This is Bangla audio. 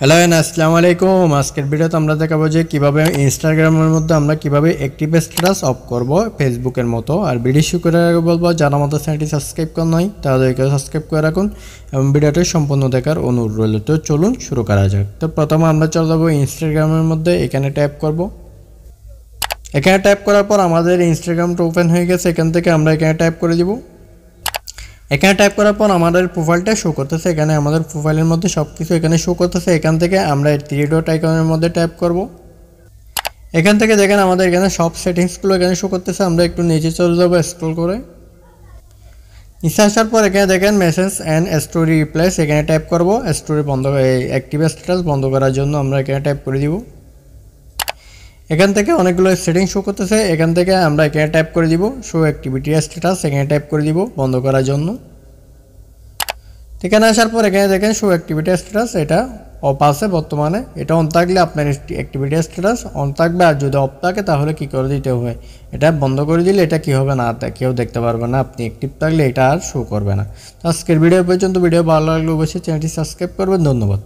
হ্যালো আসসালামু আলাইকুম। আজকের ভিডিওতে আমরা দেখাবো যে কিভাবে ইনস্টাগ্রামের মধ্যে আমরা কিভাবে অ্যাক্টিভ স্ট্যাটাস অফ করব ফেসবুকের মতো। আর ভিডিও শুরু করার আগে বলবো যারা আমাদের চ্যানেলটি সাবস্ক্রাইব করেন নাই তাদেরকে সাবস্ক্রাইব করে রাখুন এবং ভিডিওটি সম্পূর্ণ দেখার অনুরোধ রইল। তো চলুন শুরু করা যাক। তো প্রথমে আমরা চলে যাবো ইনস্টাগ্রামের মধ্যে, এখানে ট্যাপ করব। এখানে ট্যাপ করার পর আমাদের ইনস্টাগ্রামটা ওপেন হয়ে গেছে। এখান থেকে আমরা এখানে ট্যাপ করে দিব। এখানে টাইপ করার পর আমাদের প্রোফাইলটা শো করতেছে। এখানে আমাদের প্রোফাইলের মধ্যে সব কিছু এখানে শো করতেছে। এখান থেকে আমরা থ্রি ডট আইকনের মধ্যে ট্যাপ করব। এখান থেকে দেখেন আমাদের এখানে সব সেটিংসগুলো এখানে শো করতেছে। আমরা একটু নিচে চলে যাবো স্ক্রল করে। নিচে আসার পর এখানে দেখেন মেসেজ অ্যান্ড স্টোরি রিপ্লেস, এখানে ট্যাপ করব। স্টোরি বন্ধ অ্যাক্টিভ স্ট্যাটাস বন্ধ করার জন্য আমরা এখানে ট্যাপ করে দিব। এখান থেকে অনেকগুলো সেটিংস শো করতেছে। এখান থেকে আমরা এখানে ট্যাপ করে দিব শো অ্যাক্টিভিটি স্ট্যাটাস, এখানে ট্যাপ করে দিব বন্ধ করার জন্য। এখানে আসার পর এখানে দেখেন শো অ্যাক্টিভিটি স্ট্যাটাস, এটা অফ আছে বর্তমানে। এটা অন থাকলে আপনার অ্যাক্টিভিটি স্ট্যাটাস অন থাকবে, আর যদি অফ থাকে তাহলে কি করে দিতে হবে, এটা বন্ধ করে দিলে এটা কি হবে না, কেউ দেখতে পারবে না। আপনি অ্যাক্টিভ থাকলে এটা আর শো করবে না। তো আজকের ভিডিও পর্যন্ত। ভিডিও ভালো লাগলে অবশ্যই চ্যানেলটি সাবস্ক্রাইব করবেন। ধন্যবাদ।